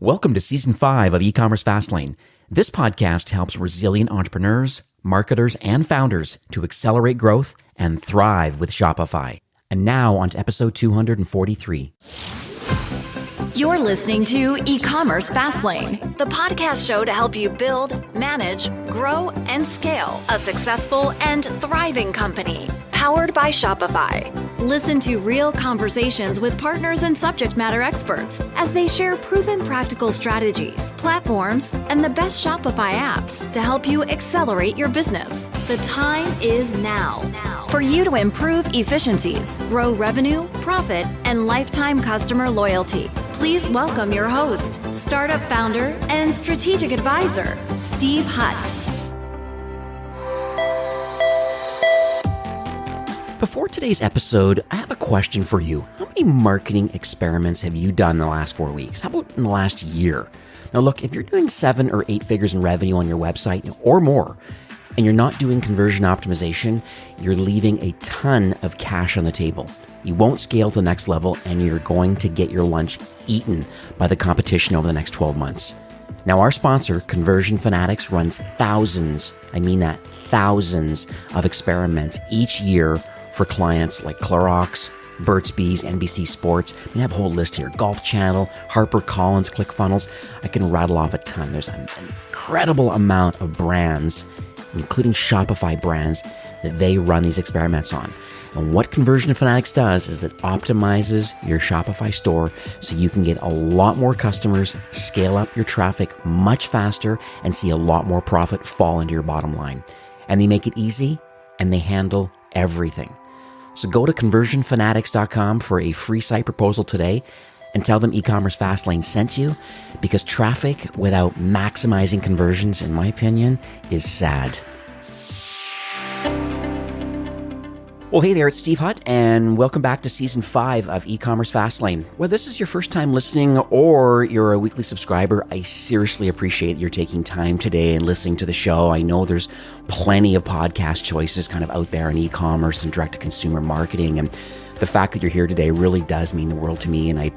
Welcome to Season 5 of eCommerce Fastlane. This podcast helps resilient entrepreneurs, marketers, and founders to accelerate growth and thrive with Shopify. And now on to episode 243. You're listening to eCommerce Fastlane, the podcast show to help you build, manage, grow, and scale a successful and thriving company, powered by Shopify. Listen to real conversations with partners and subject matter experts as they share proven practical strategies, platforms, and the best Shopify apps to help you accelerate your business. The time is now for you to improve efficiencies, grow revenue, profit, and lifetime customer loyalty. Please welcome your host, startup founder, and strategic advisor, Steve Hutt. Before today's episode, I have a question for you. How many marketing experiments have you done in the last 4 weeks? How about in the last year? Now look, if you're doing 7 or 8 figures in revenue on your website or more, and you're not doing conversion optimization, you're leaving a ton of cash on the table. You won't scale to the next level, and you're going to get your lunch eaten by the competition over the next 12 months. Now, our sponsor, Conversion Fanatics, runs thousands of experiments each year for clients like Clorox, Burt's Bees, NBC Sports. I have a whole list here. Golf Channel, HarperCollins, ClickFunnels. I can rattle off a ton. There's an incredible amount of brands, including Shopify brands, that they run these experiments on. And what Conversion Fanatics does is that optimizes your Shopify store so you can get a lot more customers, scale up your traffic much faster, and see a lot more profit fall into your bottom line. And they make it easy, and they handle everything. So go to conversionfanatics.com for a free site proposal today and tell them eCommerce Fastlane sent you, because traffic without maximizing conversions, in my opinion, is sad. Well, hey there, it's Steve Hutt, and welcome back to Season 5 of eCommerce Fastlane. Whether this is your first time listening or you're a weekly subscriber, I seriously appreciate your taking time today and listening to the show. I know there's plenty of podcast choices kind of out there in e-commerce and direct-to-consumer marketing, and the fact that you're here today really does mean the world to me, and I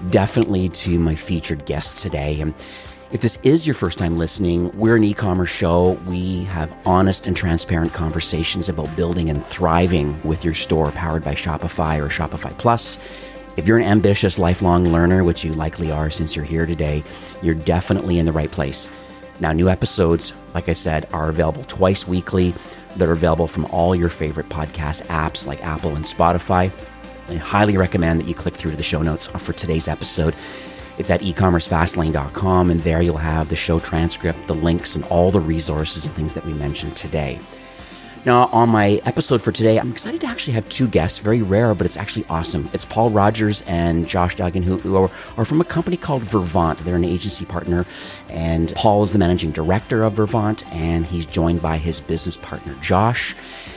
definitely to my featured guests today. And if this is your first time listening, we're an e-commerce show. We have honest and transparent conversations about building and thriving with your store powered by Shopify or Shopify Plus. If you're an ambitious lifelong learner, which you likely are since you're here today, you're definitely in the right place. Now, new episodes, like I said, are available twice weekly. They're available from all your favorite podcast apps like Apple and Spotify. I highly recommend that you click through to the show notes for today's episode. It's at ecommercefastlane.com, and there you'll have the show transcript, the links, and all the resources and things that we mentioned today. Now, on my episode for today, I'm excited to actually have 2 guests. Very rare, but it's actually awesome. It's Paul Rogers and Josh Duggan, who are from a company called Vervaunt. They're an agency partner, and Paul is the managing director of Vervaunt, and he's joined by his business partner, Josh.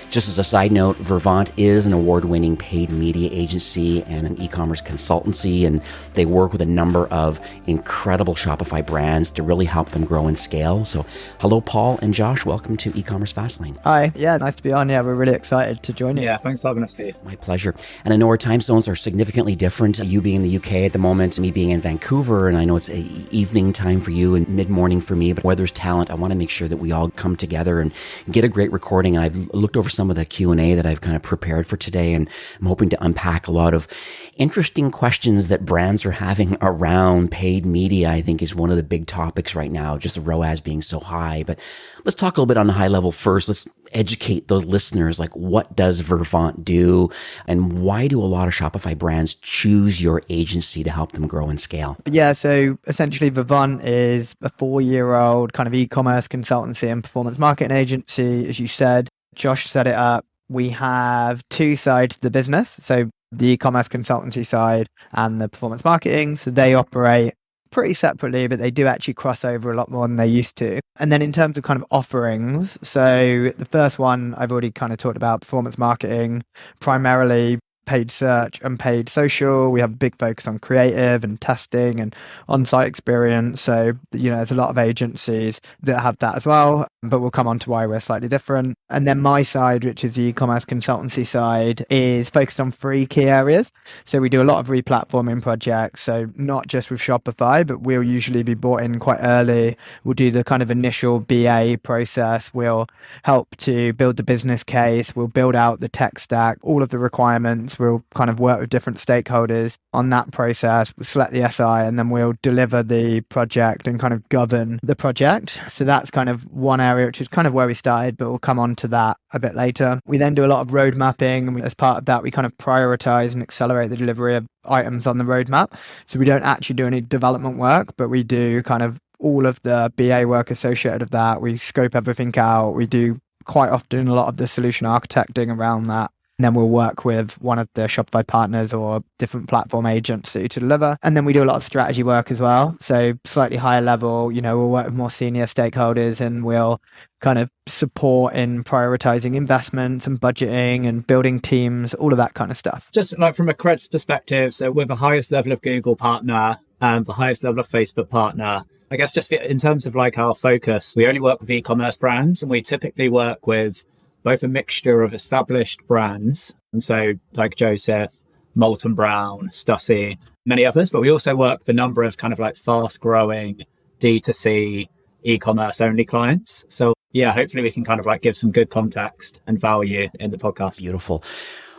Just as a side note, Vervaunt is an award-winning paid media agency and an e-commerce consultancy, and they work with a number of incredible Shopify brands to really help them grow and scale. So hello, Paul and Josh. Welcome to eCommerce Fastlane. Hi. Yeah, nice to be on. Yeah, we're really excited to join you. Yeah, thanks for having us, Steve. My pleasure. And I know our time zones are significantly different. You being in the UK at the moment, me being in Vancouver, and I know it's evening time for you and mid-morning for me, but where there's talent, I want to make sure that we all come together and get a great recording. And I've looked over some of the Q&A that I've kind of prepared for today, and I'm hoping to unpack a lot of interesting questions that brands are having around paid media. I think is one of the big topics right now, just the ROAS being so high. But let's talk a little bit on the high level first. Let's educate those listeners, like what does Vervaunt do, and why do a lot of Shopify brands choose your agency to help them grow and scale? Yeah, so essentially Vervaunt is a 4-year-old kind of e-commerce consultancy and performance marketing agency. As you said, Josh set it up. We have 2 sides to the business. So the e-commerce consultancy side and the performance marketing. So they operate pretty separately, but they do actually cross over a lot more than they used to. And then in terms of kind of offerings, so the first one I've already kind of talked about, performance marketing, primarily paid search and paid social. We have a big focus on creative and testing and on-site experience. So, there's a lot of agencies that have that as well, but we'll come on to why we're slightly different. And then my side, which is the e-commerce consultancy side, is focused on 3 key areas. So we do a lot of re-platforming projects. So not just with Shopify, but we'll usually be brought in quite early. We'll do the kind of initial BA process. We'll help to build the business case. We'll build out the tech stack, all of the requirements. We'll kind of work with different stakeholders on that process. We'll select the SI, and then we'll deliver the project and kind of govern the project. So that's kind of one area, which is kind of where we started, but we'll come on to that a bit later. We then do a lot of road mapping. And as part of that, we kind of prioritize and accelerate the delivery of items on the roadmap. So we don't actually do any development work, but we do kind of all of the BA work associated with that. We scope everything out. We do quite often a lot of the solution architecting around that. And then we'll work with one of the Shopify partners or different platform agency to deliver. And then we do a lot of strategy work as well. So slightly higher level, we'll work with more senior stakeholders, and we'll kind of support in prioritizing investments and budgeting and building teams, all of that kind of stuff. Just like from a creds perspective, so we're the highest level of Google partner and the highest level of Facebook partner. I guess just in terms of like our focus, we only work with e-commerce brands, and we typically work with both a mixture of established brands, and so like Joseph, Molton Brown, Stussy, many others, but we also work with a number of kind of like fast growing D2C e-commerce only clients. So yeah, hopefully we can kind of like give some good context and value in the podcast. Beautiful.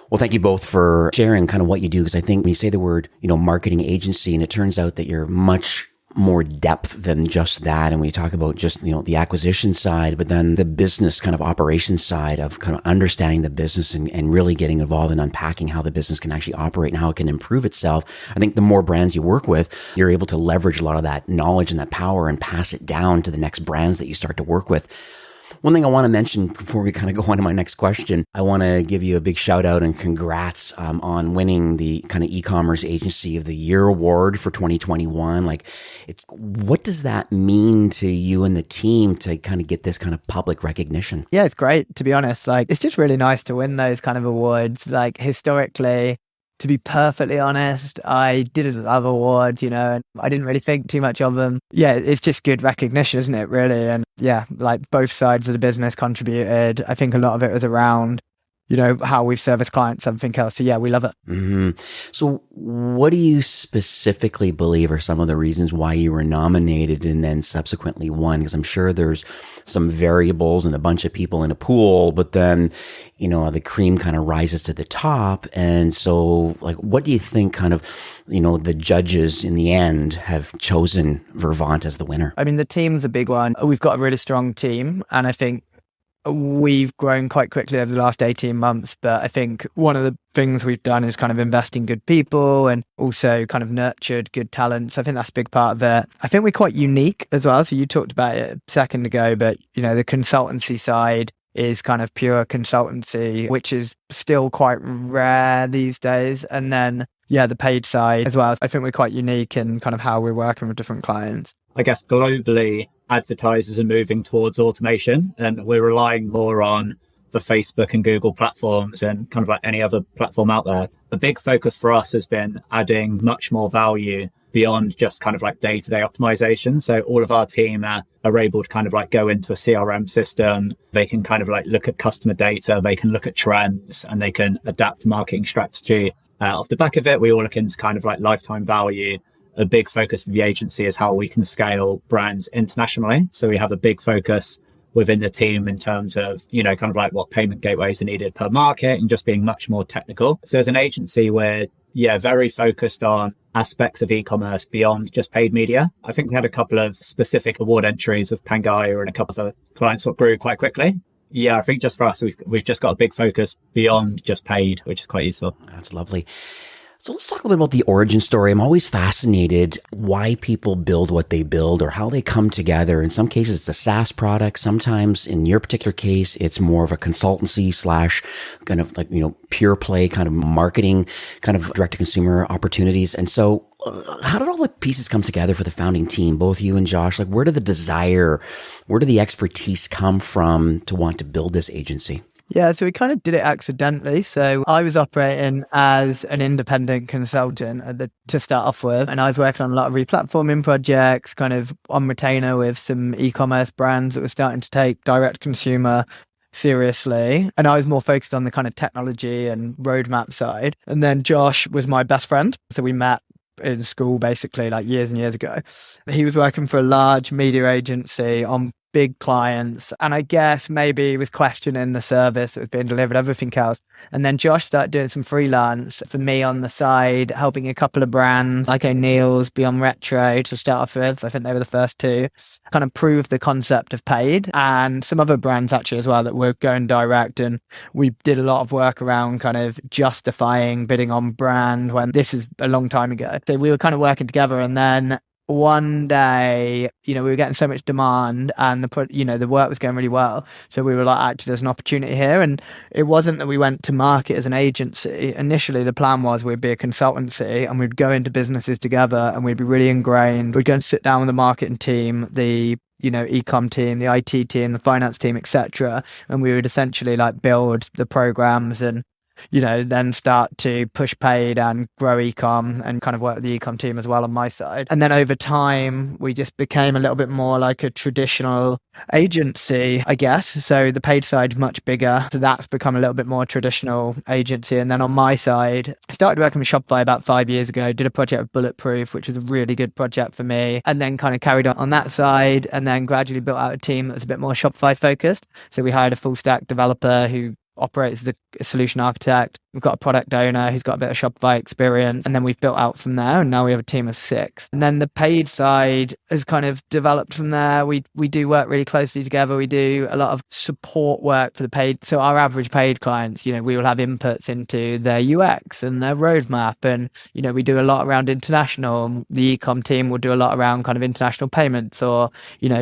Well, thank you both for sharing kind of what you do, because I think when you say the word, marketing agency, and it turns out that you're much more depth than just that. And we talk about just, the acquisition side, but then the business kind of operations side of kind of understanding the business and really getting involved in unpacking how the business can actually operate and how it can improve itself. I think the more brands you work with, you're able to leverage a lot of that knowledge and that power and pass it down to the next brands that you start to work with. One thing I want to mention before we kind of go on to my next question, I want to give you a big shout out and congrats on winning the kind of e-commerce agency of the year award for 2021. What does that mean to you and the team to kind of get this kind of public recognition? Yeah, it's great, to be honest. It's just really nice to win those kind of awards. Historically, to be perfectly honest, I didn't love awards, and I didn't really think too much of them. Yeah, it's just good recognition, isn't it, really? And yeah, both sides of the business contributed. I think a lot of it was around, how we've serviced clients, something else. So yeah, we love it. Mm-hmm. So what do you specifically believe are some of the reasons why you were nominated and then subsequently won? Because I'm sure there's some variables and a bunch of people in a pool, but then, the cream kind of rises to the top. And so what do you think kind of, the judges in the end have chosen Vervaunt as the winner? I mean, the team's a big one. We've got a really strong team, and I think we've grown quite quickly over the last 18 months, but I think one of the things we've done is kind of invest in good people and also kind of nurtured good talent. So I think that's a big part of it. I think we're quite unique as well. So you talked about it a second ago, but the consultancy side is kind of pure consultancy, which is still quite rare these days. And then, the paid side as well. I think we're quite unique in kind of how we're working with different clients. I guess globally, advertisers are moving towards automation, and we're relying more on the Facebook and Google platforms and kind of like any other platform out there. A big focus for us has been adding much more value beyond just kind of like day-to-day optimization. So all of our team are able to kind of like go into a CRM system. They can kind of like look at customer data. They can look at trends, and they can adapt marketing strategy. Off the back of it, we all look into kind of like lifetime value. A big focus of the agency is how we can scale brands internationally. So we have a big focus within the team in terms of, kind of like what payment gateways are needed per market and just being much more technical. So as an agency, we're, very focused on aspects of e-commerce beyond just paid media. I think we had a couple of specific award entries with Pangaea and a couple of clients that grew quite quickly. Yeah, I think just for us, we've just got a big focus beyond just paid, which is quite useful. That's lovely. So let's talk a little bit about the origin story. I'm always fascinated why people build what they build or how they come together. In some cases, it's a SaaS product. Sometimes in your particular case, it's more of a consultancy / kind of pure play kind of marketing, kind of direct to consumer opportunities. And so how did all the pieces come together for the founding team, both you and Josh? Where did the desire, where did the expertise come from to want to build this agency? Yeah, so we kind of did it accidentally. So I was operating as an independent consultant to start off with, and I was working on a lot of replatforming projects, kind of on retainer with some e-commerce brands that were starting to take direct consumer seriously. And I was more focused on the kind of technology and roadmap side. And then Josh was my best friend. So we met in school basically like years and years ago. He was working for a large media agency on big clients, and I guess maybe he was questioning the service that was being delivered, everything else. And then Josh started doing some freelance for me on the side, helping a couple of brands like O'Neill's, Beyond Retro to start off with. I think they were the first two, kind of prove the concept of paid, and some other brands actually as well that were going direct. And we did a lot of work around kind of justifying bidding on brand when this is a long time ago. So we were kind of working together, and then one day, we were getting so much demand and the work was going really well. So we were like, actually, there's an opportunity here. And it wasn't that we went to market as an agency. Initially, the plan was we'd be a consultancy and we'd go into businesses together and we'd be really ingrained. We'd go and sit down with the marketing team, the e-com team, the IT team, the finance team, etc. And we would essentially like build the programs and then start to push paid and grow e-com and kind of work with the e-com team as well on my side. And then over time, we just became a little bit more like a traditional agency, I guess. So the paid side's much bigger. So that's become a little bit more traditional agency. And then on my side, I started working with Shopify about 5 years ago, did a project with Bulletproof, which was a really good project for me. And then kind of carried on that side and then gradually built out a team that was a bit more Shopify focused. So we hired a full stack developer who operates as a solution architect. We've got a product owner who's got a bit of Shopify experience, and then we've built out from there, and now we have a team of 6. And then the paid side has kind of developed from there. We do work really closely together. We do a lot of support work for the paid. So our average paid clients, we will have inputs into their UX and their roadmap, and we do a lot around international. The ecom team will do a lot around kind of international payments or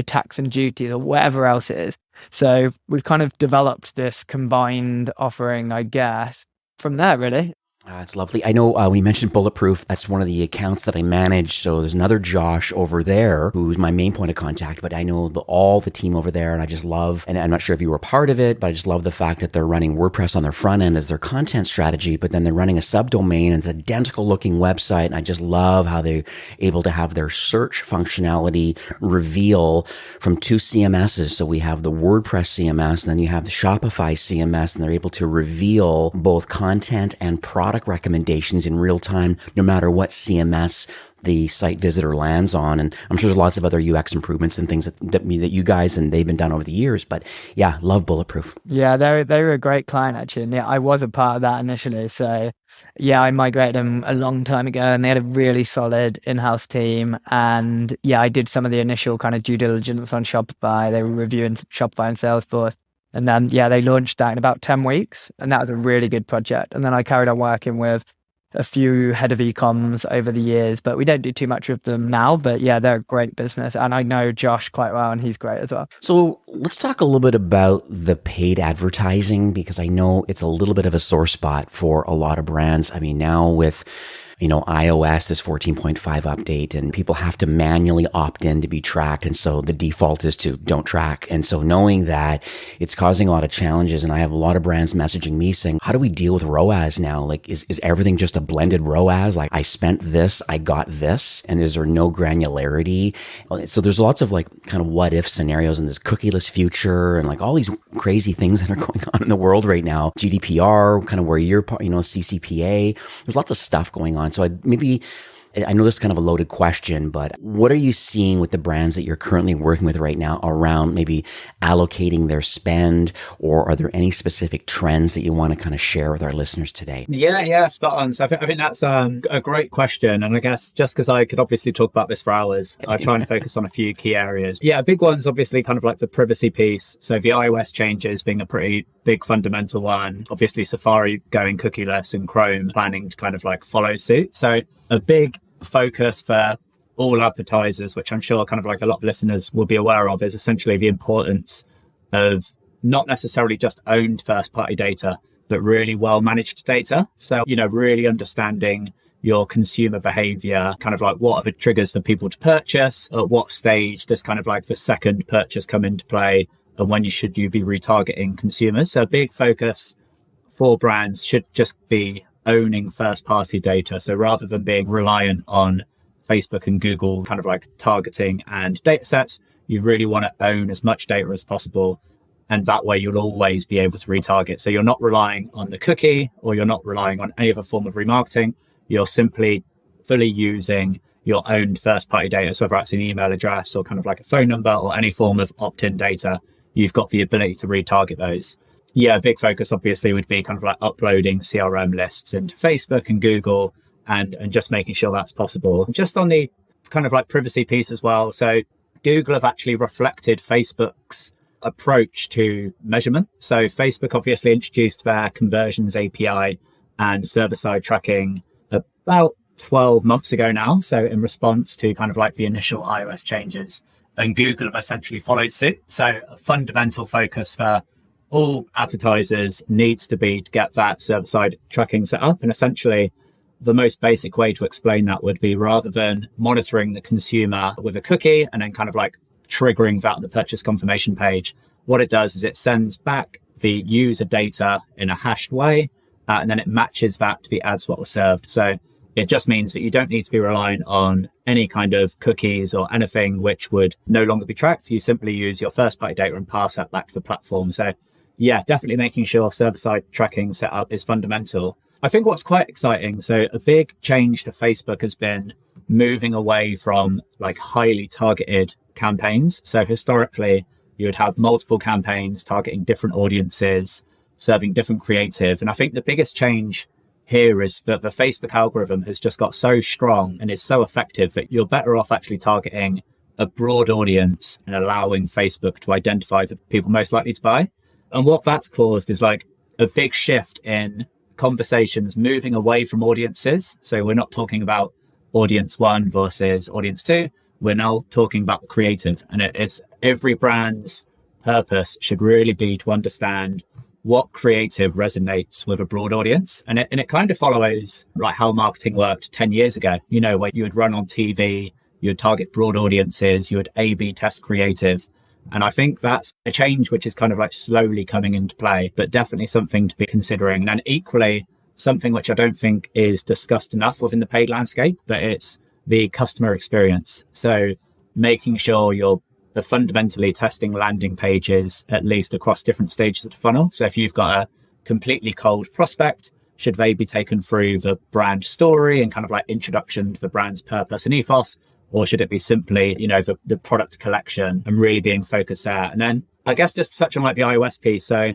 tax and duties or whatever else it is. So we've kind of developed this combined offering, I guess, from there, really. It's lovely. I know we mentioned Bulletproof. That's one of the accounts that I manage. So there's another Josh over there who's my main point of contact, but I know all the team over there, and I just love, and I'm not sure if you were part of it, but I just love the fact that they're running WordPress on their front end as their content strategy, but then they're running a subdomain and it's an identical looking website. And I just love how they're able to have their search functionality reveal from 2 CMSs. So we have the WordPress CMS, and then you have the Shopify CMS, and they're able to reveal both content and product recommendations in real time, no matter what CMS the site visitor lands on. And I'm sure there's lots of other UX improvements and things that you guys and they've been done over the years. But yeah, love Bulletproof. Yeah, they were a great client actually. And yeah, I was a part of that initially. So yeah, I migrated them a long time ago, and they had a really solid in-house team. And yeah, I did some of the initial kind of due diligence on Shopify. They were reviewing Shopify and Salesforce. And then, yeah, they launched that in about 10 weeks. And that was a really good project. And then I carried on working with a few head of e-coms over the years, but we don't do too much with them now. But yeah, they're a great business. And I know Josh quite well, and he's great as well. So let's talk a little bit about the paid advertising, because I know it's a little bit of a sore spot for a lot of brands. I mean, now with iOS is 14.5 update, and people have to manually opt in to be tracked. And so the default is to don't track. And so knowing that, it's causing a lot of challenges. And I have a lot of brands messaging me saying, how do we deal with ROAS now? Like, is everything just a blended ROAS? Like, I spent this, I got this, and is there no granularity? So there's lots of like kind of what if scenarios in this cookieless future and like all these crazy things that are going on in the world right now. GDPR, kind of where you're, CCPA, there's lots of stuff going on. So I know this is kind of a loaded question, but what are you seeing with the brands that you're currently working with right now around maybe allocating their spend, or are there any specific trends that you want to kind of share with our listeners today? Yeah, spot on. So I think that's a great question. And I guess just because I could obviously talk about this for hours, I try and focus on a few key areas. Yeah, a big one's obviously kind of like the privacy piece. So the iOS changes being a pretty big fundamental one. Obviously Safari going cookieless and Chrome planning to kind of like follow suit. So a big focus for all advertisers, which I'm sure kind of like a lot of listeners will be aware of, is essentially the importance of not necessarily just owned first party data, but really well managed data. So, really understanding your consumer behavior, kind of like what are the triggers for people to purchase, at what stage does kind of like the second purchase come into play, and when should you be retargeting consumers. So a big focus for brands should just be owning first-party data. So rather than being reliant on Facebook and Google kind of like targeting and data sets, you really want to own as much data as possible. And that way you'll always be able to retarget. So you're not relying on the cookie, or you're not relying on any other form of remarketing. You're simply fully using your own first-party data. So whether that's an email address or kind of like a phone number or any form of opt-in data, you've got the ability to retarget those. Yeah, a big focus obviously would be kind of like uploading CRM lists into Facebook and Google and just making sure that's possible. Just on the kind of like privacy piece as well. So Google have actually reflected Facebook's approach to measurement. So Facebook obviously introduced their conversions API and server-side tracking about 12 months ago now. So in response to kind of like the initial iOS changes, and Google have essentially followed suit. So a fundamental focus for all advertisers needs to be to get that server-side tracking set up. And essentially the most basic way to explain that would be, rather than monitoring the consumer with a cookie and then kind of like triggering that on the purchase confirmation page, what it does is it sends back the user data in a hashed way, and then it matches that to the ads what was served. So it just means that you don't need to be relying on any kind of cookies or anything which would no longer be tracked. You simply use your first party data and pass that back to the platform. So yeah, definitely making sure server-side tracking setup is fundamental. I think what's quite exciting, so a big change to Facebook has been moving away from like highly targeted campaigns. So historically, you would have multiple campaigns targeting different audiences, serving different creative. And I think the biggest change here is that the Facebook algorithm has just got so strong and is so effective that you're better off actually targeting a broad audience and allowing Facebook to identify the people most likely to buy. And what that's caused is like a big shift in conversations moving away from audiences. So we're not talking about audience 1 versus audience 2. We're now talking about the creative, and it's every brand's purpose should really be to understand what creative resonates with a broad audience. And it kind of follows like how marketing worked 10 years ago, you know, where you would run on TV, you would target broad audiences, you would A/B test creative. And I think that's a change which is kind of like slowly coming into play, but definitely something to be considering. And equally, something which I don't think is discussed enough within the paid landscape, but it's the customer experience. So making sure you're fundamentally testing landing pages, at least across different stages of the funnel. So if you've got a completely cold prospect, should they be taken through the brand story and kind of like introduction to the brand's purpose and ethos? Or should it be simply, you know, the product collection and really being focused there? And then I guess just to touch on like the iOS piece. So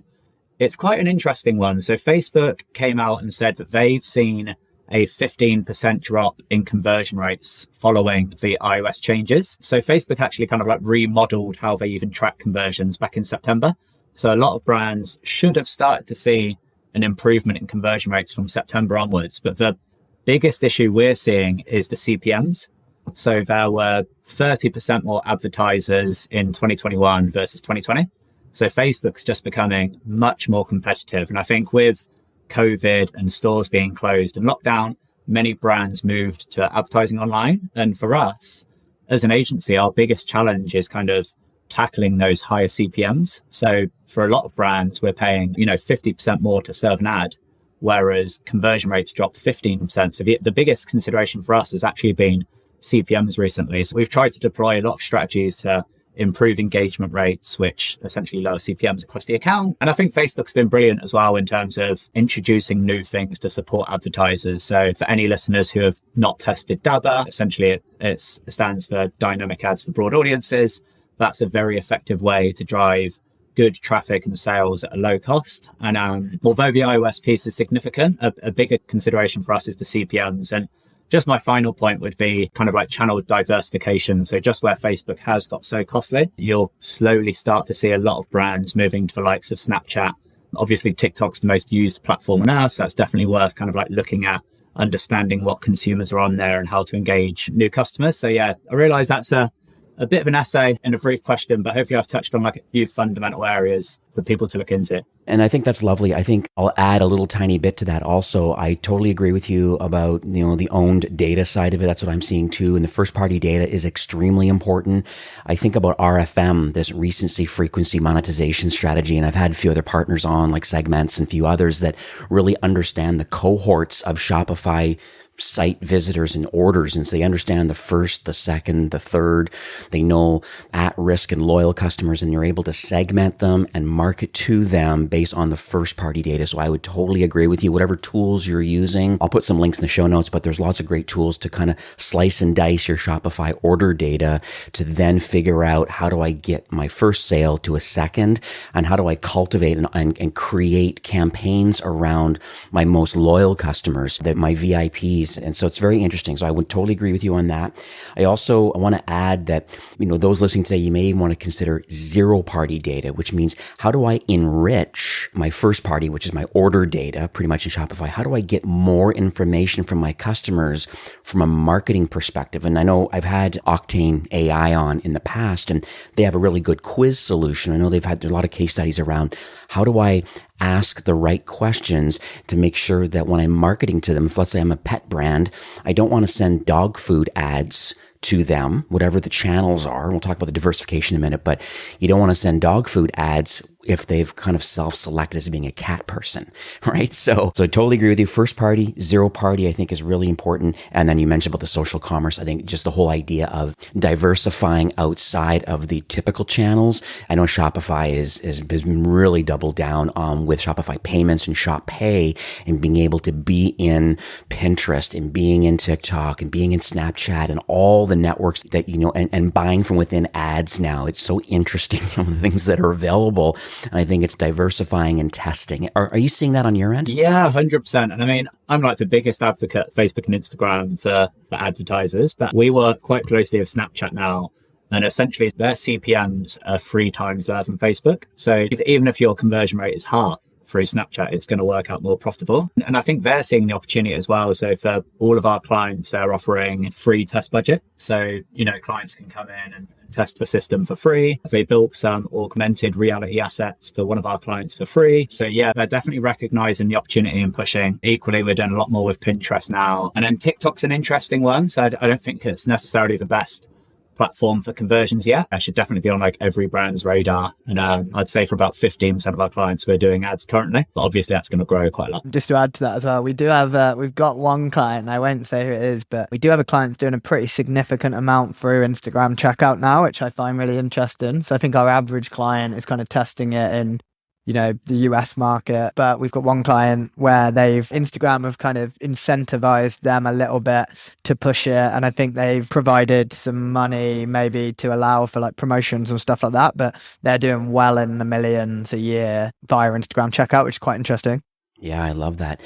it's quite an interesting one. So Facebook came out and said that they've seen a 15% drop in conversion rates following the iOS changes. So Facebook actually kind of like remodeled how they even track conversions back in September. So a lot of brands should have started to see an improvement in conversion rates from September onwards. But the biggest issue we're seeing is the CPMs. So there were 30% more advertisers in 2021 versus 2020. So Facebook's just becoming much more competitive. And I think with COVID and stores being closed and lockdown, many brands moved to advertising online. And for us as an agency, our biggest challenge is kind of tackling those higher CPMs. So for a lot of brands, we're paying, 50% more to serve an ad, whereas conversion rates dropped 15%. So the biggest consideration for us has actually been CPMs recently. So we've tried to deploy a lot of strategies to improve engagement rates, which essentially lower CPMs across the account. And I think Facebook's been brilliant as well in terms of introducing new things to support advertisers. So for any listeners who have not tested DABA, essentially it stands for Dynamic Ads for Broad Audiences. That's a very effective way to drive good traffic and sales at a low cost. And although the iOS piece is significant, a bigger consideration for us is the CPMs. And just my final point would be kind of like channel diversification. So just where Facebook has got so costly, you'll slowly start to see a lot of brands moving to the likes of Snapchat. Obviously, TikTok's the most used platform on earth. So that's definitely worth kind of like looking at understanding what consumers are on there and how to engage new customers. So yeah, I realize that's a a bit of an essay and a brief question, but hopefully I've touched on like a few fundamental areas for people to look into. And I think that's lovely. I think I'll add a little tiny bit to that also. I totally agree with you about, the owned data side of it. That's what I'm seeing too. And the first party data is extremely important. I think about RFM, this recency frequency monetization strategy. And I've had a few other partners on like Segments and a few others that really understand the cohorts of Shopify site visitors and orders. And so they understand the first, the second, the third. They know at-risk and loyal customers, and you're able to segment them and market to them based on the first party data. So I would totally agree with you. Whatever tools you're using, I'll put some links in the show notes, but there's lots of great tools to kind of slice and dice your Shopify order data to then figure out how do I get my first sale to a second, and how do I cultivate and create campaigns around my most loyal customers, that my VIPs. And so it's very interesting. So I would totally agree with you on that. I also want to add that, those listening today, you may even want to consider zero party data, which means how do I enrich my first party, which is my order data pretty much in Shopify? How do I get more information from my customers from a marketing perspective? And I know I've had Octane AI on in the past, and they have a really good quiz solution. I know there's a lot of case studies around how do I ask the right questions to make sure that when I'm marketing to them, if let's say I'm a pet brand, I don't want to send dog food ads to them, whatever the channels are. We'll talk about the diversification in a minute, but you don't want to send dog food ads if they've kind of self-selected as being a cat person, right? So I totally agree with you. First party, zero party, I think is really important. And then you mentioned about the social commerce. I think just the whole idea of diversifying outside of the typical channels. I know Shopify has been really doubled down with Shopify Payments and Shop Pay, and being able to be in Pinterest and being in TikTok and being in Snapchat and all the networks that, and buying from within ads now. It's so interesting, some of the things that are available. And I think it's diversifying and testing. Are you seeing that on your end? Yeah, 100%. And I mean, I'm like the biggest advocate of Facebook and Instagram for advertisers, but we work quite closely with Snapchat now. And essentially their CPMs are 3 times there than Facebook. So even if your conversion rate is half through Snapchat, it's going to work out more profitable. And I think they're seeing the opportunity as well. So for all of our clients, they're offering free test budget. So, clients can come in and test the system for free. They built some augmented reality assets for one of our clients for free. So yeah, they're definitely recognizing the opportunity and pushing. Equally, we're doing a lot more with Pinterest now. And then TikTok's an interesting one. So I don't think it's necessarily the best platform for conversions yet. I should definitely be on like every brand's radar. And I'd say for about 15% of our clients, we're doing ads currently, but obviously that's going to grow quite a lot. Just to add to that as well, we do have, we've got one client, and I won't say who it is, but we do have a client doing a pretty significant amount through Instagram checkout now, which I find really interesting. So I think our average client is kind of testing it in the US market, but we've got one client where Instagram have kind of incentivized them a little bit to push it. And I think they've provided some money maybe to allow for like promotions and stuff like that, but they're doing well in the millions a year via Instagram checkout, which is quite interesting. Yeah, I love that.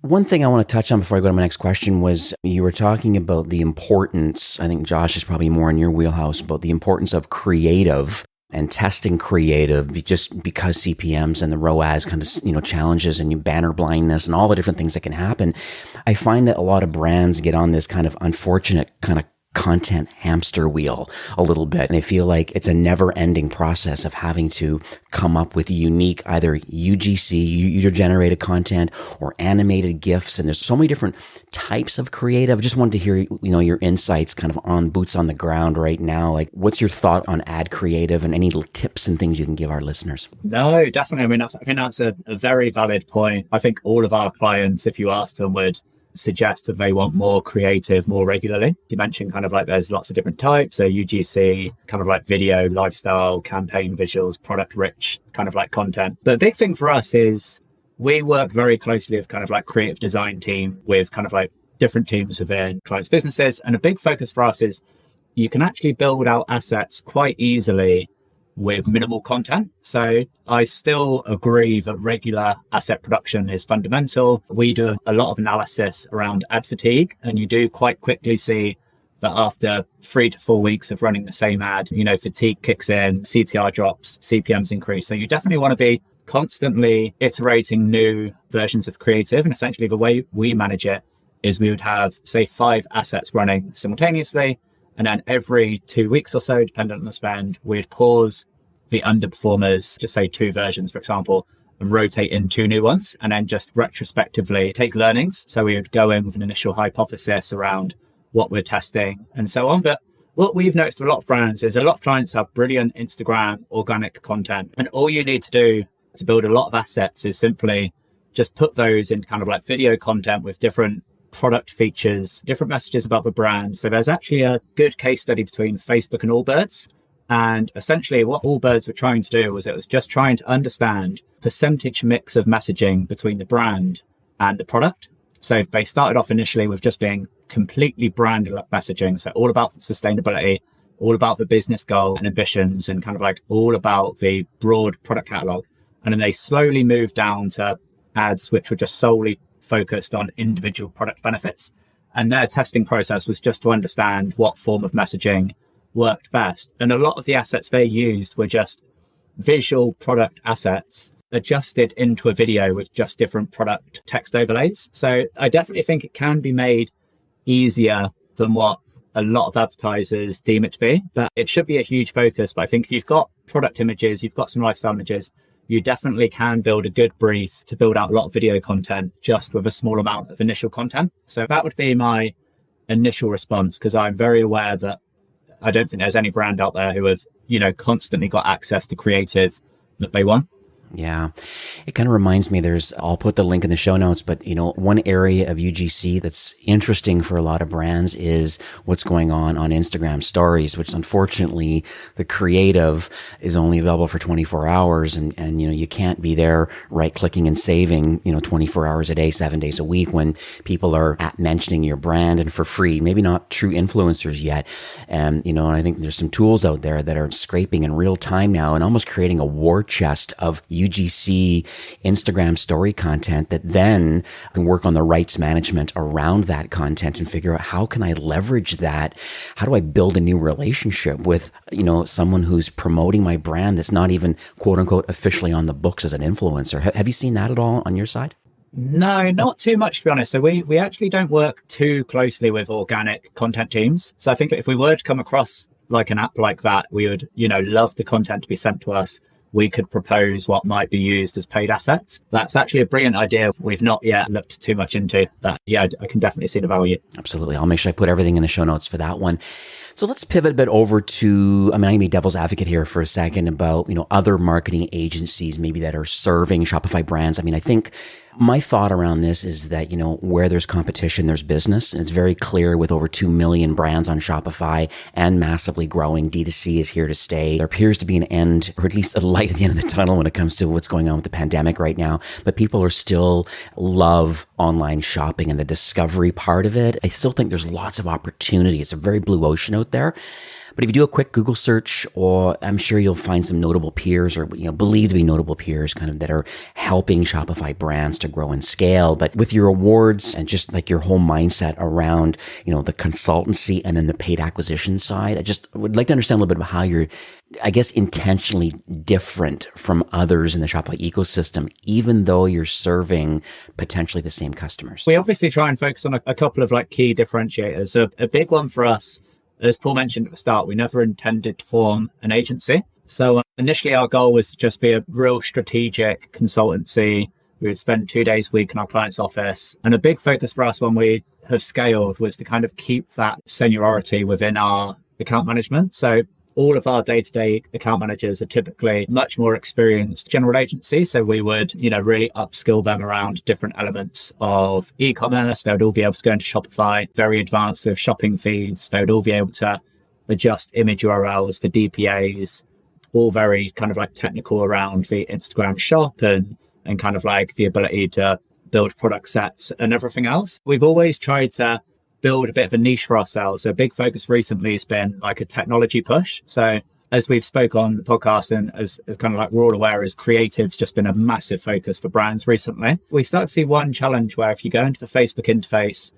One thing I want to touch on before I go to my next question was you were talking about the importance, I think Josh is probably more in your wheelhouse, about the importance of creative and testing creative, just because CPMs and the ROAS kind of, challenges and banner blindness and all the different things that can happen. I find that a lot of brands get on this kind of unfortunate kind of content hamster wheel a little bit. And they feel like it's a never ending process of having to come up with unique, either UGC, user generated content, or animated GIFs. And there's so many different types of creative. I just wanted to hear, your insights kind of on boots on the ground right now. Like, what's your thought on ad creative and any little tips and things you can give our listeners? No, definitely. I mean, I think that's a very valid point. I think all of our clients, if you ask them, would suggest that they want more creative more regularly. You mentioned kind of like there's lots of different types. So UGC, kind of like video, lifestyle, campaign visuals, product rich kind of like content. The big thing for us is we work very closely with kind of like creative design team with kind of like different teams within clients' businesses. And a big focus for us is you can actually build out assets quite easily with minimal content. So I still agree that regular asset production is fundamental. We do a lot of analysis around ad fatigue, and you do quite quickly see that after 3 to 4 weeks of running the same ad, fatigue kicks in, CTR drops, CPMs increase. So you definitely want to be constantly iterating new versions of creative. And essentially the way we manage it is we would have, say, 5 assets running simultaneously. And then every 2 weeks or so, depending on the spend, we'd pause the underperformers, just say 2 versions, for example, and rotate in 2 new ones, and then just retrospectively take learnings. So we would go in with an initial hypothesis around what we're testing and so on. But what we've noticed with a lot of brands is a lot of clients have brilliant Instagram organic content. And all you need to do to build a lot of assets is simply just put those in kind of like video content with different product features, different messages about the brand. So there's actually a good case study between Facebook and Allbirds. And essentially what Allbirds were trying to do was it was just trying to understand percentage mix of messaging between the brand and the product. So they started off initially with just being completely brand messaging. So all about sustainability, all about the business goal and ambitions, and kind of like all about the broad product catalog. And then they slowly moved down to ads, which were just solely focused on individual product benefits. And their testing process was just to understand what form of messaging worked best. And a lot of the assets they used were just visual product assets adjusted into a video with just different product text overlays. So I definitely think it can be made easier than what a lot of advertisers deem it to be, but it should be a huge focus. But I think if you've got product images, you've got some lifestyle images, you definitely can build a good brief to build out a lot of video content just with a small amount of initial content. So that would be my initial response, because I'm very aware that I don't think there's any brand out there who have, constantly got access to creative that they want. Yeah. It kind of reminds me, I'll put the link in the show notes, but one area of UGC that's interesting for a lot of brands is what's going on Instagram stories, which unfortunately the creative is only available for 24 hours. And you can't be there right clicking and saving, 24 hours a day, 7 days a week when people are mentioning your brand and for free, maybe not true influencers yet. And I think there's some tools out there that are scraping in real time now and almost creating a war chest of UGC Instagram story content that then can work on the rights management around that content and figure out how can I leverage that? How do I build a new relationship with, someone who's promoting my brand that's not even quote unquote officially on the books as an influencer? Have you seen that at all on your side? No, not too much, to be honest. So we actually don't work too closely with organic content teams. So I think if we were to come across like an app like that, we would, love the content to be sent to us. We could propose what might be used as paid assets. That's actually a brilliant idea. We've not yet looked too much into that. Yeah, I can definitely see the value. Absolutely. I'll make sure I put everything in the show notes for that one. So let's pivot a bit over to, I'm going to be devil's advocate here for a second about, other marketing agencies maybe that are serving Shopify brands. I think my thought around this is that, where there's competition, there's business. And it's very clear with over 2 million brands on Shopify and massively growing. D2C is here to stay. There appears to be an end, or at least a light at the end of the tunnel when it comes to what's going on with the pandemic right now. But people are still love online shopping and the discovery part of it. I still think there's lots of opportunity. It's a very blue ocean out there. But if you do a quick Google search, or I'm sure you'll find some notable peers or, believed to be notable peers kind of that are helping Shopify brands to grow and scale. But with your awards and just like your whole mindset around, the consultancy and then the paid acquisition side, I just would like to understand a little bit about how you're, intentionally different from others in the Shopify ecosystem, even though you're serving potentially the same customers. We obviously try and focus on a couple of key differentiators. A big one for us, as Paul mentioned at the start, we never intended to form an agency. So initially our goal was to just be a real strategic consultancy. We would spend 2 days a week in our client's office. And a big focus for us when we have scaled was to kind of keep that seniority within our account management. So all of our day-to-day account managers are typically much more experienced general agency. So we would, really upskill them around different elements of e-commerce. They would all be able to go into Shopify, very advanced with shopping feeds. They would all be able to adjust image URLs for DPAs, all very kind of technical around the Instagram shop and kind of the ability to build product sets and everything else. We've always tried to build a bit of a niche for ourselves. So a big focus recently has been a technology push. So as we've spoke on the podcast and as kind of we're all aware, is creative's just been a massive focus for brands recently. We start to see one challenge where if you go into the Facebook interface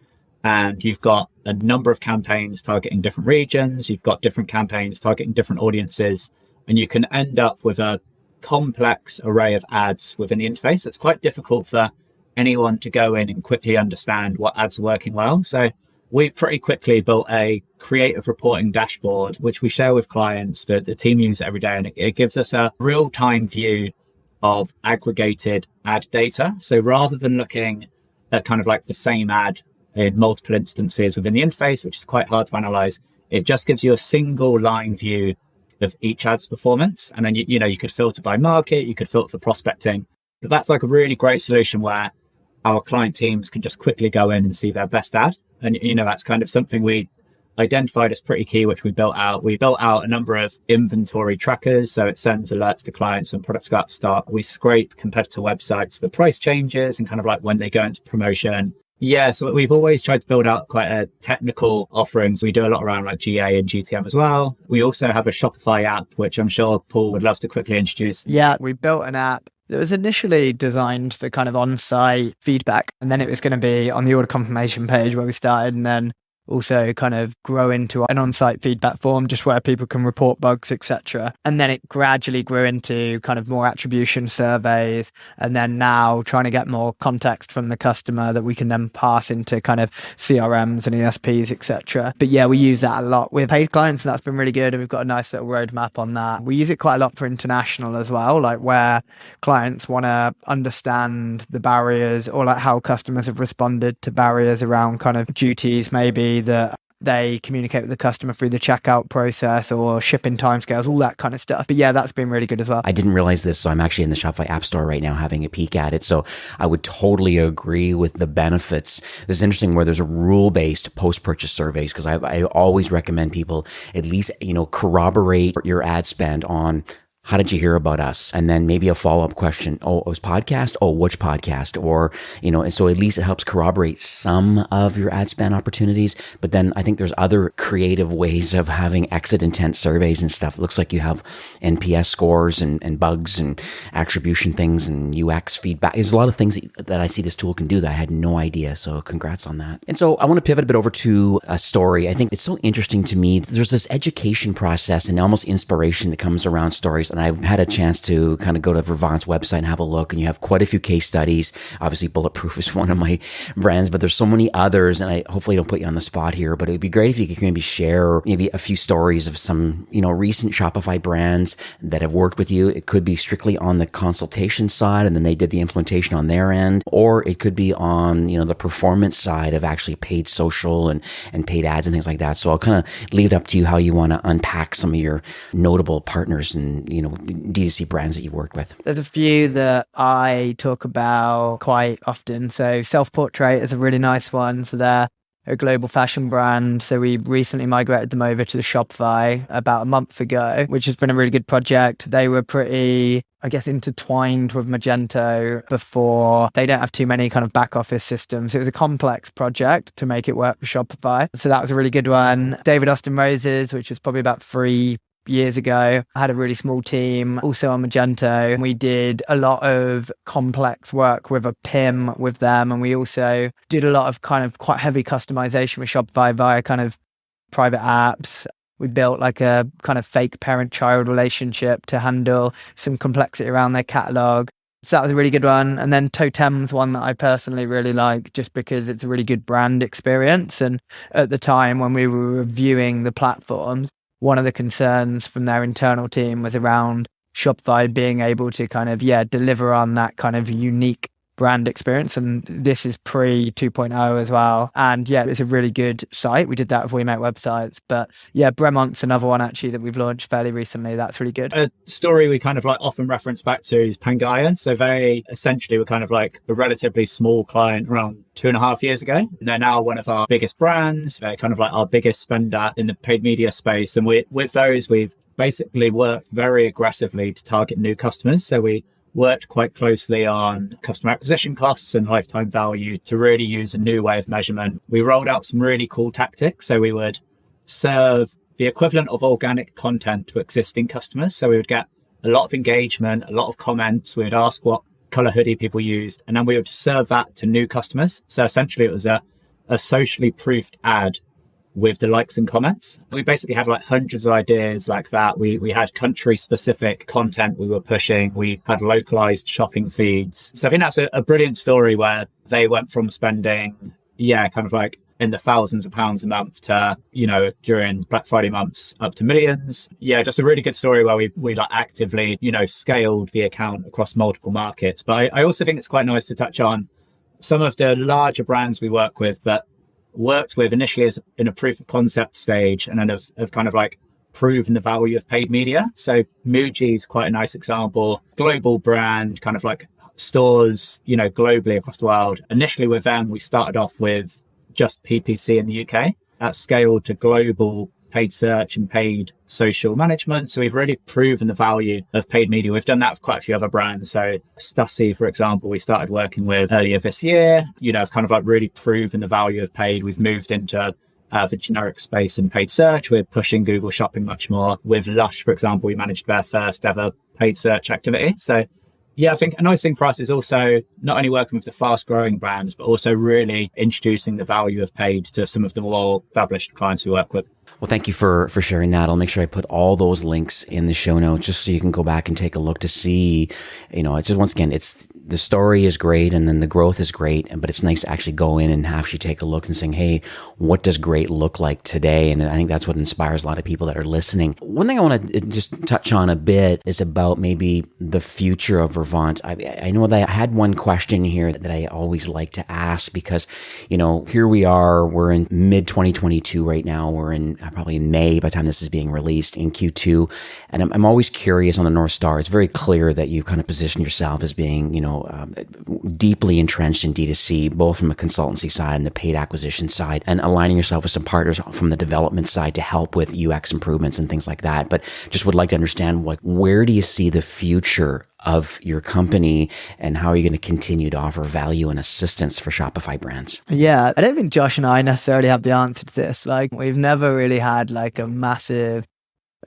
and you've got a number of campaigns targeting different regions, you've got different campaigns targeting different audiences, and you can end up with a complex array of ads within the interface. It's quite difficult for anyone to go in and quickly understand what ads are working well. So we pretty quickly built a creative reporting dashboard, which we share with clients. The team use it every day, and it gives us a real-time view of aggregated ad data. So rather than looking at kind of like the same ad in multiple instances within the interface, which is quite hard to analyze, it just gives you a single line view of each ad's performance. And then, you could filter by market, you could filter for prospecting. But that's like a really great solution where our client teams can just quickly go in and see their best ad. And, that's kind of something we identified as pretty key, which we built out. We built out a number of inventory trackers. So it sends alerts to clients when products go up to stock. We scrape competitor websites for price changes and kind of like when they go into promotion. Yeah, so we've always tried to build out quite a technical offerings. We do a lot around like GA and GTM as well. We also have a Shopify app, which I'm sure Paul would love to quickly introduce. Yeah, we built an app that was initially designed for kind of on-site feedback. And then it was going to be on the order confirmation page where we started, and then also kind of grow into an on-site feedback form just where people can report bugs, etc. And then it gradually grew into kind of more attribution surveys, and then now trying to get more context from the customer that we can then pass into kind of CRMs and ESPs, etc. But yeah, we use that a lot with paid clients, and that's been really good, and we've got a nice little roadmap on that. We use it quite a lot for international as well, like where clients want to understand the barriers or like how customers have responded to barriers around kind of duties maybe that they communicate with the customer through the checkout process or shipping timescales, all that kind of stuff. But yeah, that's been really good as well. I didn't realize this, so I'm actually in the Shopify App Store right now having a peek at it. So I would totally agree with the benefits. This is interesting where there's a rule-based post-purchase surveys, because I always recommend people at least, corroborate your ad spend on how did you hear about us? And then maybe a follow-up question. Oh, it was podcast? Oh, which podcast? Or, and so at least it helps corroborate some of your ad spend opportunities. But then I think there's other creative ways of having exit intent surveys and stuff. It looks like you have NPS scores and bugs and attribution things and UX feedback. There's a lot of things that I see this tool can do that I had no idea. So congrats on that. And so I want to pivot a bit over to a story. I think it's so interesting to me. There's this education process and almost inspiration that comes around stories. And I've had a chance to kind of go to Vervaunt's website and have a look, and you have quite a few case studies. Obviously, Bulletproof is one of my brands, but there's so many others, and I hopefully don't put you on the spot here, but it'd be great if you could maybe share maybe a few stories of some, recent Shopify brands that have worked with you. It could be strictly on the consultation side, and then they did the implementation on their end, or it could be on, the performance side of actually paid social and paid ads and things like that. So I'll kind of leave it up to you how you want to unpack some of your notable partners and, D2C brands that you've worked with. There's a few that I talk about quite often. So Self-Portrait is a really nice one. So they're a global fashion brand. So we recently migrated them over to the Shopify about a month ago, which has been a really good project. They were pretty, intertwined with Magento before. They don't have too many kind of back office systems. It was a complex project to make it work for Shopify. So that was a really good one. David Austin Roses, which was probably about 3 years ago. I had a really small team also on Magento. We did a lot of complex work with a PIM with them. And we also did a lot of kind of quite heavy customization with Shopify via kind of private apps. We built like a kind of fake parent-child relationship to handle some complexity around their catalog. So that was a really good one. And then Totem's one that I personally really like just because it's a really good brand experience. And at the time when we were reviewing the platforms, one of the concerns from their internal team was around Shopify being able to kind of, deliver on that kind of unique brand experience. And this is pre 2.0 as well. And it's a really good site. We did that with We Make Websites. But Bremont's another one actually that we've launched fairly recently. That's really good. A story we kind of like often reference back to is Pangaea. So they essentially were kind of like a relatively small client around 2.5 years ago. They're now one of our biggest brands. They're kind of like our biggest spender in the paid media space. And with those, we've basically worked very aggressively to target new customers. So we worked quite closely on customer acquisition costs and lifetime value to really use a new way of measurement. We rolled out some really cool tactics. So we would serve the equivalent of organic content to existing customers. So we would get a lot of engagement, a lot of comments. We would ask what color hoodie people used, and then we would serve that to new customers. So essentially it was a socially proofed ad with the likes and comments. We basically had like hundreds of ideas like that. We had country specific content we were pushing. We had localized shopping feeds. So I think that's a brilliant story where they went from spending, kind of like in the thousands of pounds a month to, during Black Friday months up to millions. Yeah, just a really good story where we like actively, scaled the account across multiple markets. But I also think it's quite nice to touch on some of the larger brands we work with that worked with initially as in a proof of concept stage and then have kind of like proven the value of paid media. So Muji is quite a nice example, global brand, kind of like stores, globally across the world. Initially with them, we started off with just PPC in the UK. That scaled to global paid search and paid social management. So we've really proven the value of paid media. We've done that for quite a few other brands. So Stussy, for example, we started working with earlier this year. I've kind of like really proven the value of paid. We've moved into the generic space in paid search. We're pushing Google Shopping much more. With Lush, for example, we managed their first ever paid search activity. So yeah, I think a nice thing for us is also not only working with the fast growing brands, but also really introducing the value of paid to some of the more established clients we work with. Well, thank you for sharing that. I'll make sure I put all those links in the show notes just so you can go back and take a look to see, just once again, the story is great and then the growth is great, but it's nice to actually go in and actually take a look and saying, hey, what does great look like today? And I think that's what inspires a lot of people that are listening. One thing I want to just touch on a bit is about maybe the future of Vervaunt. I know that I had one question here that I always like to ask because, here we are, we're in mid 2022 right now. We're in probably in May by the time this is being released in Q2. And I'm always curious on the North Star. It's very clear that you kind of position yourself as being, deeply entrenched in D2C, both from a consultancy side and the paid acquisition side, and aligning yourself with some partners from the development side to help with UX improvements and things like that. But just would like to understand where do you see the future of your company and how are you going to continue to offer value and assistance for Shopify brands? Yeah, I don't think Josh and I necessarily have the answer to this. Like, we've never really had like a massive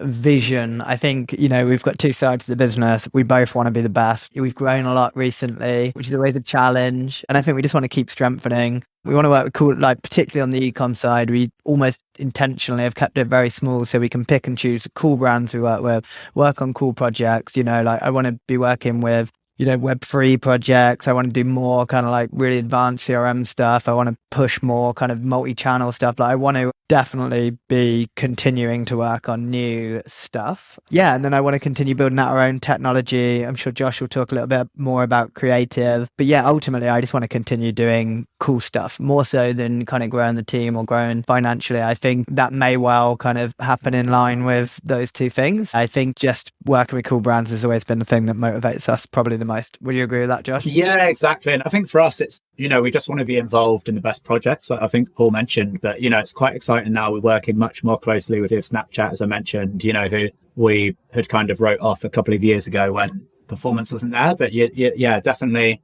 vision. I think, we've got two sides of the business. We both want to be the best. We've grown a lot recently, which is always a challenge. And I think we just want to keep strengthening. We want to work with cool, like particularly on the e-com side, we almost intentionally have kept it very small so we can pick and choose the cool brands we work with, work on cool projects. Like I want to be working with, Web3 projects. I want to do more kind of like really advanced CRM stuff. I want to push more kind of multi-channel stuff. Like I want to definitely be continuing to work on new stuff. Yeah. And then I want to continue building out our own technology. I'm sure Josh will talk a little bit more about creative. But yeah, ultimately, I just want to continue doing cool stuff more so than kind of growing the team or growing financially. I think that may well kind of happen in line with those two things. I think just working with cool brands has always been the thing that motivates us probably the most. Would you agree with that, Josh? Yeah, exactly. And I think for us, it's, we just want to be involved in the best projects. Like I think Paul mentioned, but, it's quite exciting now. We're working much more closely with Snapchat, as I mentioned, who we had kind of wrote off a couple of years ago when performance wasn't there. But yeah, definitely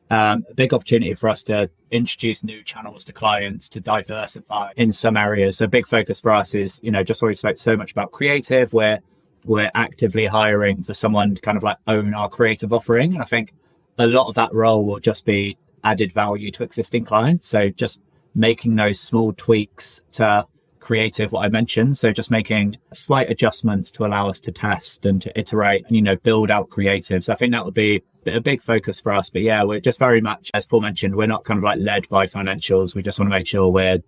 a big opportunity for us to introduce new channels to clients, to diversify in some areas. So a big focus for us is, just what we spoke so much about creative, where we're actively hiring for someone to kind of like own our creative offering. And I think a lot of that role will just be added value to existing clients. So just making those small tweaks to creative, what I mentioned. So just making slight adjustments to allow us to test and to iterate and, build out creatives. I think that would be a big focus for us. But yeah, we're just very much, as Paul mentioned, we're not kind of like led by financials. We just want to make sure we're,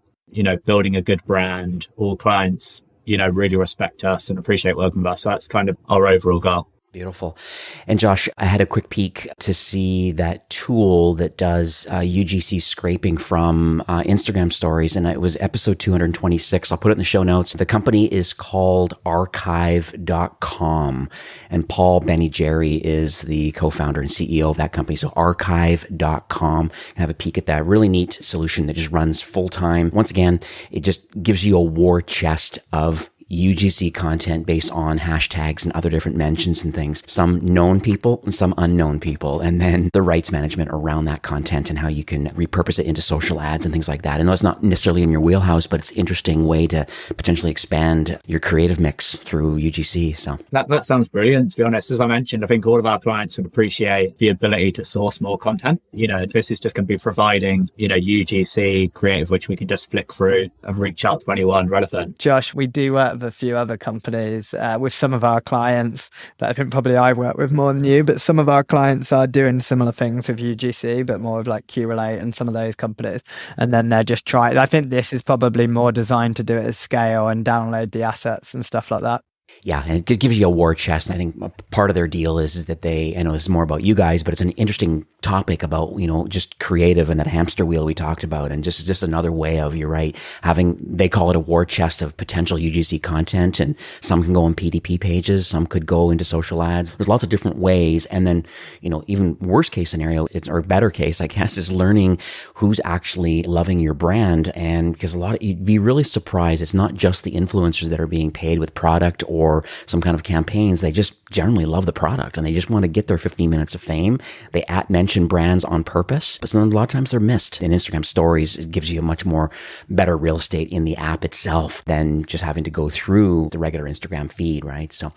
building a good brand. All clients, really respect us and appreciate working with us. So that's kind of our overall goal. Beautiful. And Josh, I had a quick peek to see that tool that does UGC scraping from Instagram stories, and it was episode 226. I'll put it in the show notes. The company is called archive.com, and Paul Benny-Jerry is the co-founder and CEO of that company. So archive.com, have a peek at that. Really neat solution that just runs full time. Once again, it just gives you a war chest of UGC content based on hashtags and other different mentions and things. Some known people and some unknown people. And then the rights management around that content and how you can repurpose it into social ads and things like that. I know it's not necessarily in your wheelhouse, but it's an interesting way to potentially expand your creative mix through UGC. So that sounds brilliant, to be honest. As I mentioned, I think all of our clients would appreciate the ability to source more content. This is just going to be providing, UGC creative, which we can just flick through and reach out to anyone relevant. Josh, we do work of a few other companies with some of our clients that I think probably I work with more than you, but some of our clients are doing similar things with UGC, but more of like QRelate and some of those companies. And then they're just trying. I think this is probably more designed to do it at scale and download the assets and stuff like that. Yeah, and it gives you a war chest. And I think part of their deal is that I know this is more about you guys, but it's an interesting topic about, just creative and that hamster wheel we talked about. And just another way of, you're right, they call it a war chest of potential UGC content. And some can go on PDP pages. Some could go into social ads. There's lots of different ways. And then, even worst case scenario, or better case, I guess, is learning who's actually loving your brand. And because you'd be really surprised. It's not just the influencers that are being paid with product or some kind of campaigns. They just generally love the product and they just want to get their 15 minutes of fame. They mention brands on purpose, but then a lot of times they're missed. In Instagram stories, it gives you a much more better real estate in the app itself than just having to go through the regular Instagram feed, right? So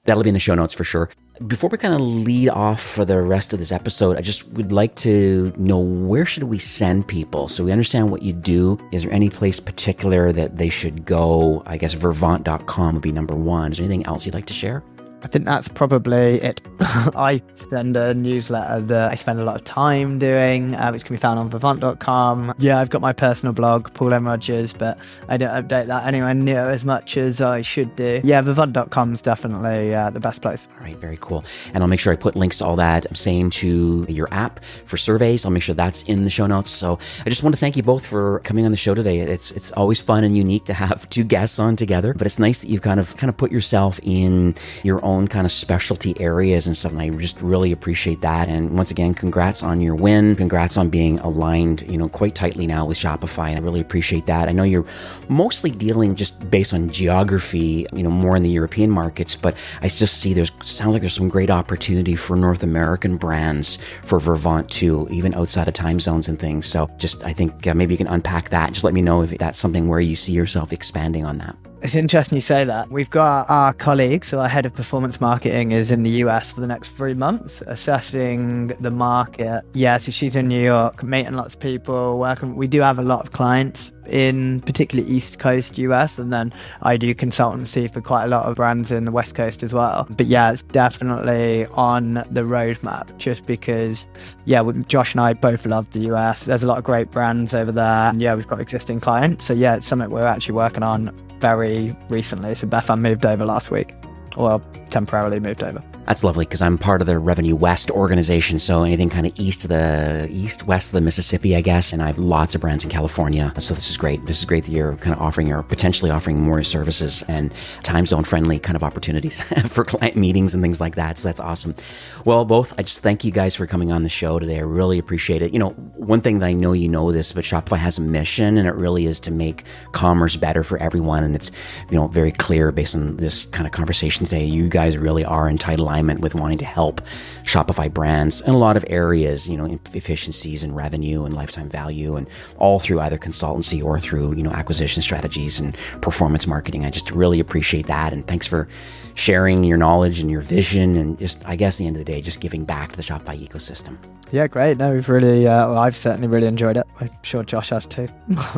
that'll be in the show notes for sure. Before we kind of lead off for the rest of this episode, I just would like to know, where should we send people? So we understand what you do. Is there any place particular that they should go? I guess Vervaunt.com would be number one. Is there anything else you'd like to share? I think that's probably it. I send a newsletter that I spend a lot of time doing, which can be found on Vervaunt.com. Yeah, I've got my personal blog, Paul M. Rogers, but I don't update that anywhere near as much as I should do. Yeah, Vervaunt.com is definitely the best place. All right, very cool. And I'll make sure I put links to all that. Same to your app for surveys. I'll make sure that's in the show notes. So I just want to thank you both for coming on the show today. It's always fun and unique to have two guests on together, but it's nice that you've kind of put yourself in your own kind of specialty areas and stuff. And I just really appreciate that. And once again, congrats on your win. Congrats on being aligned, quite tightly now with Shopify. And I really appreciate that. I know you're mostly dealing just based on geography, more in the European markets, but I just see sounds like there's some great opportunity for North American brands for Vervaunt too, even outside of time zones and things. So I think maybe you can unpack that. Just let me know if that's something where you see yourself expanding on that. It's interesting you say that. We've got our colleague, so our head of performance marketing is in the US for the next 3 months, assessing the market. Yeah, so she's in New York, meeting lots of people, working. We do have a lot of clients in particularly East Coast US, and then I do consultancy for quite a lot of brands in the West Coast as well. But yeah, it's definitely on the roadmap, just because, Josh and I both love the US. There's a lot of great brands over there, and we've got existing clients. So yeah, it's something we're actually working on very recently. So Bethan moved over last week, or temporarily moved over. That's lovely, because I'm part of the Revenue West organization. So anything kind of west of the Mississippi, I guess. And I have lots of brands in California. So this is great. This is great that you're kind of potentially offering more services and time zone friendly kind of opportunities for client meetings and things like that. So that's awesome. Well, both, I just thank you guys for coming on the show today. I really appreciate it. One thing that I know this, but Shopify has a mission, and it really is to make commerce better for everyone. And it's, very clear based on this kind of conversation today. You guys really are in tight alignment with wanting to help Shopify brands in a lot of areas, efficiencies and revenue and lifetime value, and all through either consultancy or through, acquisition strategies and performance marketing. I just really appreciate that. And thanks for sharing your knowledge and your vision, and just, I guess, at the end of the day, just giving back to the Shopify ecosystem. Yeah, great. No, we've really, I've certainly really enjoyed it. I'm sure Josh has too.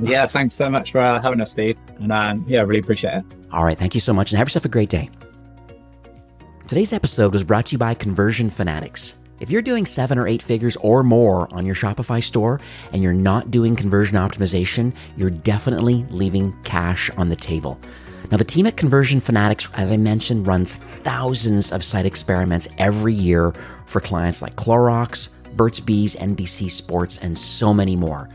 Yeah, thanks so much for having us, Steve. And really appreciate it. All right. Thank you so much, and have yourself a great day. Today's episode was brought to you by Conversion Fanatics. If you're doing 7 or 8 figures or more on your Shopify store and you're not doing conversion optimization, you're definitely leaving cash on the table. Now, the team at Conversion Fanatics, as I mentioned, runs thousands of site experiments every year for clients like Clorox, Burt's Bees, NBC Sports, and so many more.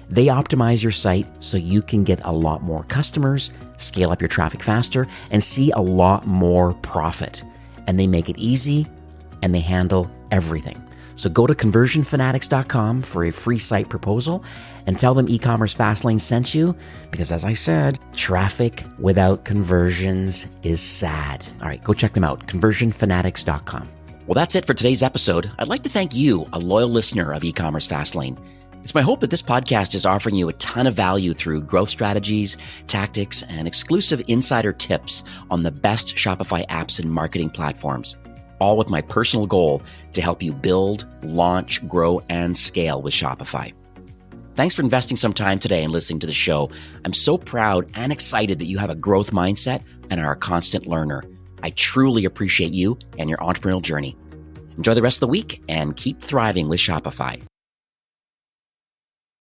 They optimize your site so you can get a lot more customers, scale up your traffic faster, and see a lot more profit. And they make it easy, and they handle everything. So go to conversionfanatics.com for a free site proposal and tell them eCommerce Fastlane sent you, because as I said, traffic without conversions is sad. All right, go check them out, conversionfanatics.com. Well, that's it for today's episode. I'd like to thank you, a loyal listener of eCommerce Fastlane. It's my hope that this podcast is offering you a ton of value through growth strategies, tactics, and exclusive insider tips on the best Shopify apps and marketing platforms, all with my personal goal to help you build, launch, grow, and scale with Shopify. Thanks for investing some time today and listening to the show. I'm so proud and excited that you have a growth mindset and are a constant learner. I truly appreciate you and your entrepreneurial journey. Enjoy the rest of the week and keep thriving with Shopify.